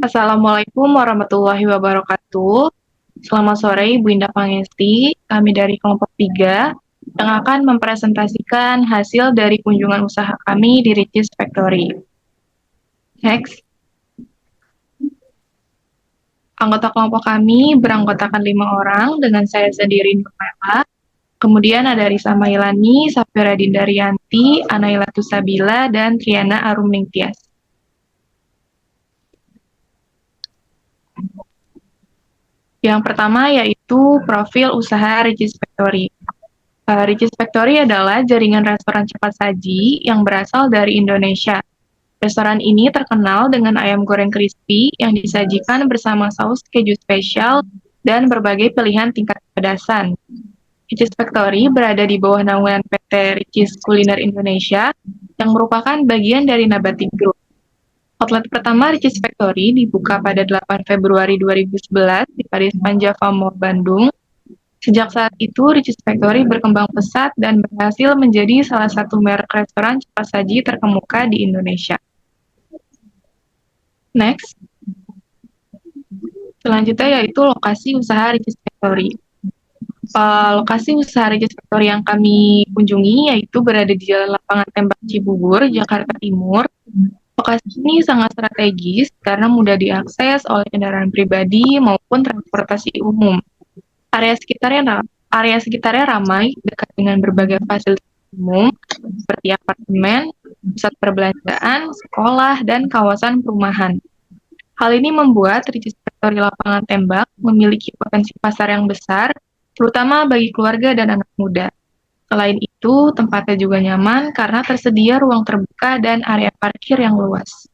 Assalamualaikum warahmatullahi wabarakatuh. Selamat sore Ibu Indah Pangesti, kami dari kelompok 3 yang akan mempresentasikan hasil dari kunjungan usaha kami di Ricis Factory. Next. Anggota kelompok kami beranggotakan 5 orang dengan saya sendiri Nurmela. Kemudian ada Risa Mailani, Safira Dindarianti, Anaila Tusabila, dan Triana Arumningtyas. Yang pertama yaitu profil usaha Ricis Factory. Ricis Factory adalah jaringan restoran cepat saji yang berasal dari Indonesia. Restoran ini terkenal dengan ayam goreng crispy yang disajikan bersama saus keju spesial dan berbagai pilihan tingkat kepedasan. Ricis Factory berada di bawah naungan PT Ricis Kuliner Indonesia yang merupakan bagian dari Nabati Group. Outlet pertama Ricis Factory dibuka pada 8 Februari 2011 di Paris Panjava Mall Bandung. Sejak saat itu, Ricis Factory berkembang pesat dan berhasil menjadi salah satu merek restoran cepat saji terkemuka di Indonesia. Next. Selanjutnya yaitu lokasi usaha Ricis Factory. Lokasi usaha Ricis Factory yang kami kunjungi yaitu berada di Jalan Lapangan Tembak Cibubur, Jakarta Timur. Lokasi ini sangat strategis karena mudah diakses oleh kendaraan pribadi maupun transportasi umum. Area sekitarnya ramai, dekat dengan berbagai fasilitas umum seperti apartemen, pusat perbelanjaan, sekolah, dan kawasan perumahan. Hal ini membuat Ricis Factory Lapangan Tembak memiliki potensi pasar yang besar, terutama bagi keluarga dan anak muda. Selain itu, tempatnya juga nyaman karena tersedia ruang terbuka dan area parkir yang luas.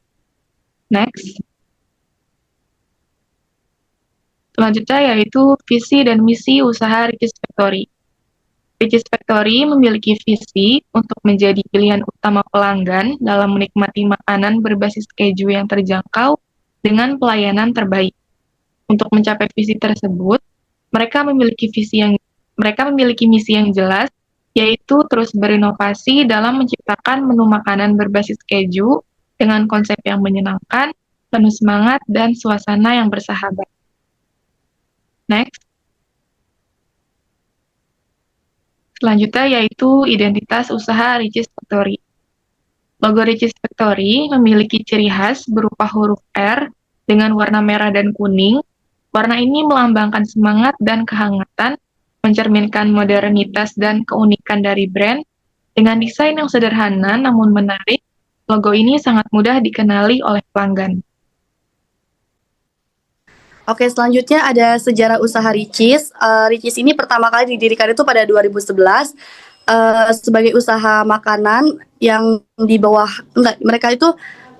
Next. Selanjutnya yaitu visi dan misi usaha Ricis Factory. Ricis Factory memiliki visi untuk menjadi pilihan utama pelanggan dalam menikmati makanan berbasis keju yang terjangkau dengan pelayanan terbaik. Untuk mencapai visi tersebut, mereka memiliki misi yang jelas, yaitu terus berinovasi dalam menciptakan menu makanan berbasis keju dengan konsep yang menyenangkan, penuh semangat, dan suasana yang bersahabat. Next. Selanjutnya yaitu identitas usaha Ricis Factory. Logo Ricis Factory memiliki ciri khas berupa huruf R dengan warna merah dan kuning. Warna ini melambangkan semangat dan kehangatan, mencerminkan modernitas dan keunikan dari brand. Dengan desain yang sederhana namun menarik, logo ini sangat mudah dikenali oleh pelanggan. Oke, selanjutnya ada sejarah usaha Ricis. Ricis ini pertama kali didirikan itu pada 2011 sebagai usaha makanan yang di bawah mereka itu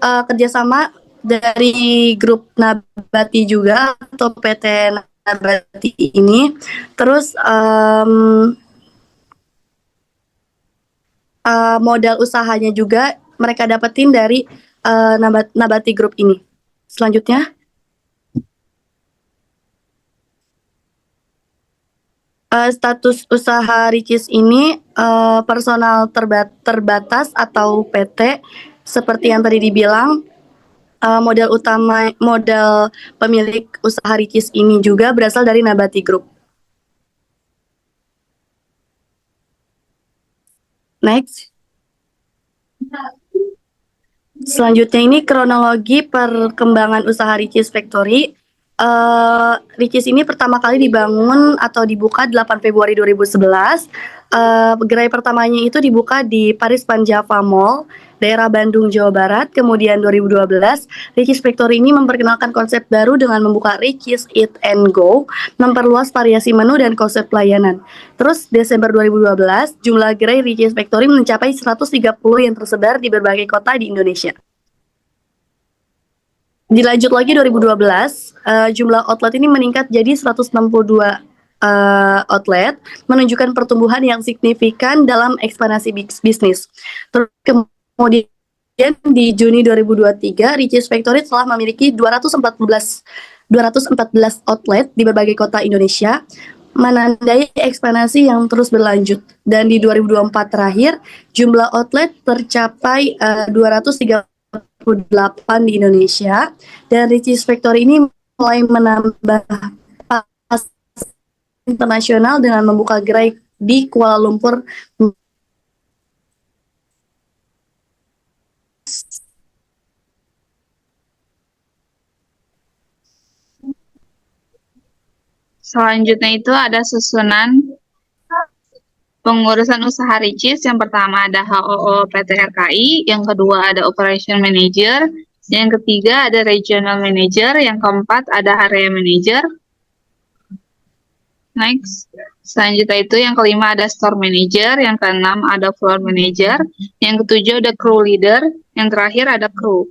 kerjasama dari grup Nabati juga atau PT Nabati ini. Terus modal usahanya juga mereka dapetin dari Nabati Group ini. Selanjutnya. Status usaha Ricis ini personal terbatas atau PT, seperti yang tadi dibilang. Modal pemilik usaha Ricis ini juga berasal dari Nabati Group. Next. Selanjutnya ini kronologi perkembangan usaha Ricis Factory. Ricis ini pertama kali dibangun atau dibuka 8 Februari 2011. Gerai pertamanya itu dibuka di Paris Panjava Mall, daerah Bandung, Jawa Barat. Kemudian 2012, Ricis Factory ini memperkenalkan konsep baru dengan membuka Ricis Eat and Go, memperluas variasi menu dan konsep pelayanan. Terus Desember 2012, jumlah gerai Ricis Factory mencapai 130 yang tersebar di berbagai kota di Indonesia. Dilanjut lagi 2012, jumlah outlet ini meningkat jadi 162 outlet, menunjukkan pertumbuhan yang signifikan dalam ekspansi bisnis. Terus kemudian di Juni 2023, Ricis Factory telah memiliki 214 outlet di berbagai kota Indonesia, menandai ekspansi yang terus berlanjut. Dan di 2024 terakhir, jumlah outlet tercapai 230 di Indonesia, dan Richeese Factory ini mulai menambah pasar internasional dengan membuka gerai di Kuala Lumpur. Selanjutnya itu ada susunan pengurusan usaha Richeese. Yang pertama ada HOO PT RKI, yang kedua ada Operation Manager, yang ketiga ada Regional Manager, yang keempat ada Area Manager. Next. Selanjutnya itu yang kelima ada Store Manager, yang keenam ada Floor Manager, yang ketujuh ada Crew Leader, yang terakhir ada Crew.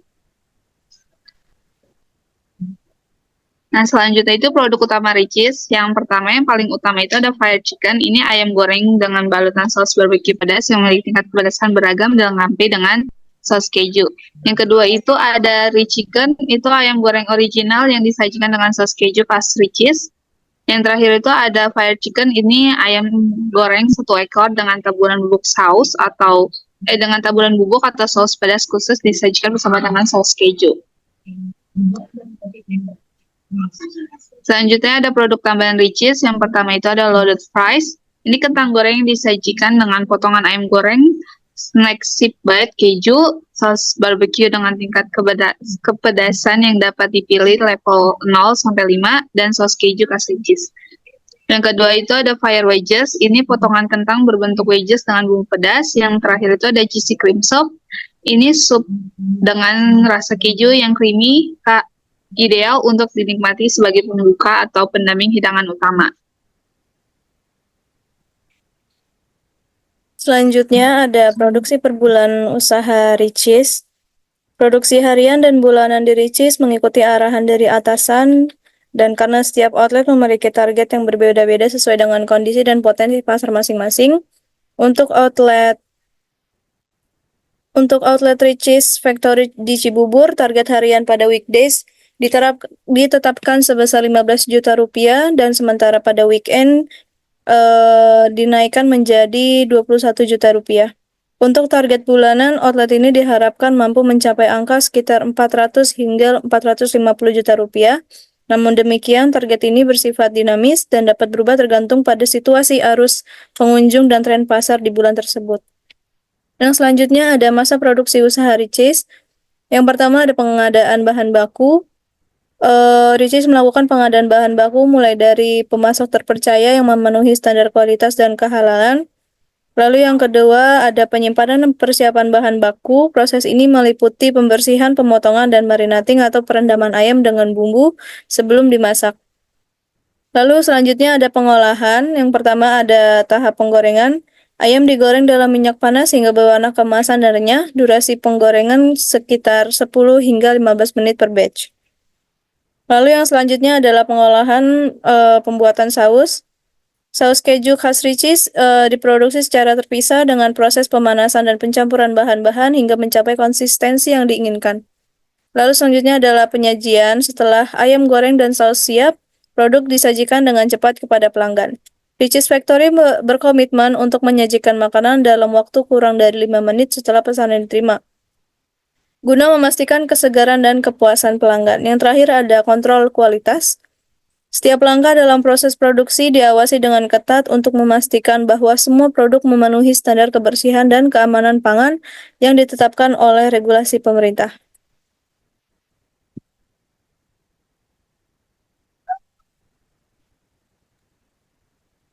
Nah, selanjutnya itu produk utama Richeese. Yang pertama, yang paling utama itu ada Fire Chicken. Ini ayam goreng dengan balutan saus barbecue pedas yang memiliki tingkat kepedasan beragam dilengkapi dengan saus keju. Yang kedua itu ada Rich Chicken. Itu ayam goreng original yang disajikan dengan saus keju khas Richeese. Yang terakhir itu ada Fire Chicken. Ini ayam goreng 1 ekor dengan taburan bubuk saus atau dengan taburan bubuk atau saus pedas khusus disajikan bersama dengan saus keju. Selanjutnya ada produk tambahan Richeese. Yang pertama itu ada Loaded Fries. Ini kentang goreng yang disajikan dengan potongan ayam goreng, snack sip bite keju, saus barbecue dengan tingkat kepedasan yang dapat dipilih level 0 sampai 5, dan saus keju khas Richeese. Yang kedua itu ada Fire Wedges. Ini potongan kentang berbentuk wedges dengan bumbu pedas. Yang terakhir itu ada Cheesy Cream Soup. Ini sup dengan rasa keju yang creamy, ideal untuk dinikmati sebagai pembuka atau pendamping hidangan utama. Selanjutnya ada produksi per bulan usaha Richeese. Produksi harian dan bulanan di Richeese mengikuti arahan dari atasan, dan karena setiap outlet memiliki target yang berbeda-beda sesuai dengan kondisi dan potensi pasar masing-masing. Untuk outlet Richeese Factory di Cibubur, target harian pada weekdays ditetapkan sebesar 15 juta rupiah, dan sementara pada weekend dinaikkan menjadi 21 juta rupiah. Untuk target bulanan, outlet ini diharapkan mampu mencapai angka sekitar 400 hingga 450 juta rupiah. Namun demikian, target ini bersifat dinamis dan dapat berubah tergantung pada situasi arus pengunjung dan tren pasar di bulan tersebut. Yang selanjutnya ada masa produksi usaha Richeese. Yang pertama ada pengadaan bahan baku. Richeese melakukan pengadaan bahan baku mulai dari pemasok terpercaya yang memenuhi standar kualitas dan kehalalan. Lalu yang kedua ada penyimpanan dan persiapan bahan baku. Proses ini meliputi pembersihan, pemotongan, dan marinating atau perendaman ayam dengan bumbu sebelum dimasak. Lalu selanjutnya ada pengolahan. Yang pertama ada tahap penggorengan. Ayam digoreng dalam minyak panas hingga berwarna keemasan dan renyah. Durasi penggorengan sekitar 10 hingga 15 menit per batch. Lalu yang selanjutnya adalah pengolahan pembuatan saus. Saus keju khas Richeese diproduksi secara terpisah dengan proses pemanasan dan pencampuran bahan-bahan hingga mencapai konsistensi yang diinginkan. Lalu selanjutnya adalah penyajian. Setelah ayam goreng dan saus siap, produk disajikan dengan cepat kepada pelanggan. Richeese Factory berkomitmen untuk menyajikan makanan dalam waktu kurang dari 5 menit setelah pesanan diterima, guna memastikan kesegaran dan kepuasan pelanggan. Yang terakhir ada kontrol kualitas. Setiap langkah dalam proses produksi diawasi dengan ketat untuk memastikan bahwa semua produk memenuhi standar kebersihan dan keamanan pangan yang ditetapkan oleh regulasi pemerintah.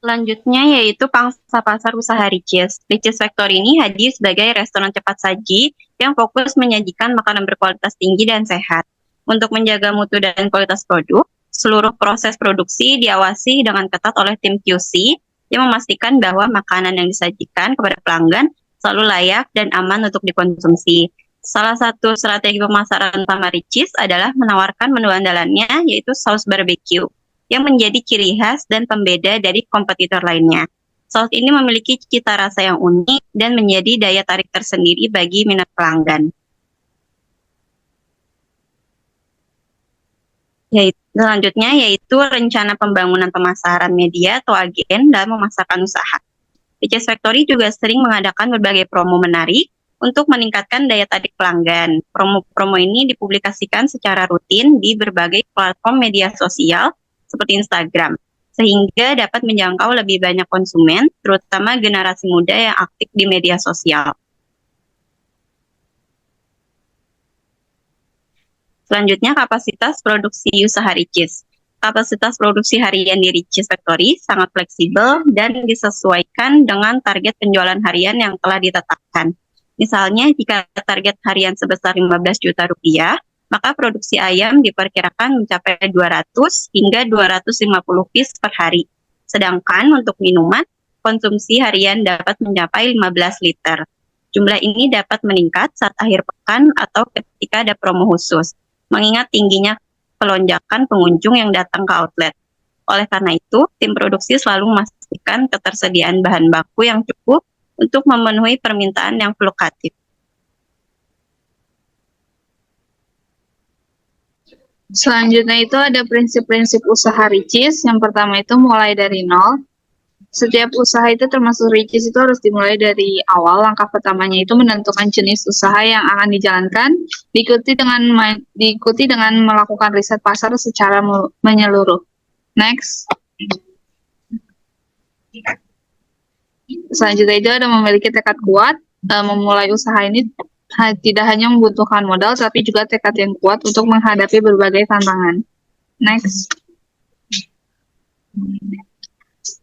Selanjutnya yaitu pangsa pasar usaha Richeese. Richeese Factory ini hadir sebagai restoran cepat saji yang fokus menyajikan makanan berkualitas tinggi dan sehat. Untuk menjaga mutu dan kualitas produk, seluruh proses produksi diawasi dengan ketat oleh tim QC yang memastikan bahwa makanan yang disajikan kepada pelanggan selalu layak dan aman untuk dikonsumsi. Salah satu strategi pemasaran utama Richeese adalah menawarkan menu andalannya, yaitu saus barbecue, yang menjadi ciri khas dan pembeda dari kompetitor lainnya. Saus ini memiliki cita rasa yang unik dan menjadi daya tarik tersendiri bagi minat pelanggan. Selanjutnya yaitu rencana pembangunan pemasaran media atau agen dalam memasarkan usaha. Richeese Factory juga sering mengadakan berbagai promo menarik untuk meningkatkan daya tarik pelanggan. Promo-promo ini dipublikasikan secara rutin di berbagai platform media sosial seperti Instagram, sehingga dapat menjangkau lebih banyak konsumen, terutama generasi muda yang aktif di media sosial. Selanjutnya, kapasitas produksi usaha Ricis. Kapasitas produksi harian di Ricis Factory sangat fleksibel dan disesuaikan dengan target penjualan harian yang telah ditetapkan. Misalnya, jika target harian sebesar 15 juta rupiah, maka produksi ayam diperkirakan mencapai 200 hingga 250 piece per hari. Sedangkan untuk minuman, konsumsi harian dapat mencapai 15 liter. Jumlah ini dapat meningkat saat akhir pekan atau ketika ada promo khusus, mengingat tingginya pelonjakan pengunjung yang datang ke outlet. Oleh karena itu, tim produksi selalu memastikan ketersediaan bahan baku yang cukup untuk memenuhi permintaan yang fluktuatif. Selanjutnya itu ada prinsip-prinsip usaha Ricis. Yang pertama itu mulai dari nol. Setiap usaha itu termasuk Ricis itu harus dimulai dari awal. Langkah pertamanya itu menentukan jenis usaha yang akan dijalankan, diikuti dengan melakukan riset pasar secara menyeluruh. Next. Selanjutnya itu ada memiliki tekad kuat. Memulai usaha ini tidak hanya membutuhkan modal, tapi juga tekad yang kuat untuk menghadapi berbagai tantangan. Next.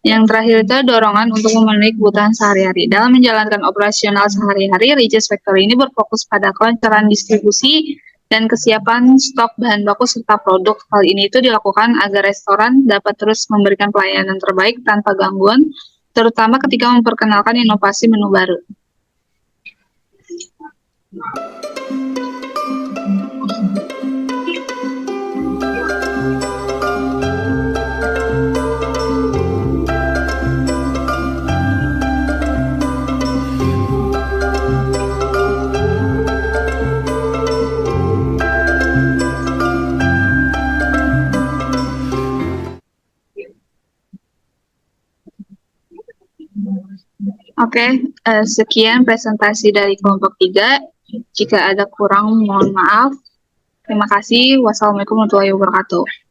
Yang terakhir itu dorongan untuk memenuhi kebutuhan sehari-hari. Dalam menjalankan operasional sehari-hari, Ricis Factory ini berfokus pada kelancaran distribusi dan kesiapan stok bahan baku serta produk. Hal ini itu dilakukan agar restoran dapat terus memberikan pelayanan terbaik tanpa gangguan, terutama ketika memperkenalkan inovasi menu baru. Oke, sekian presentasi dari kelompok 3. Jika ada kurang, mohon maaf. Terima kasih. Wassalamualaikum warahmatullahi wabarakatuh.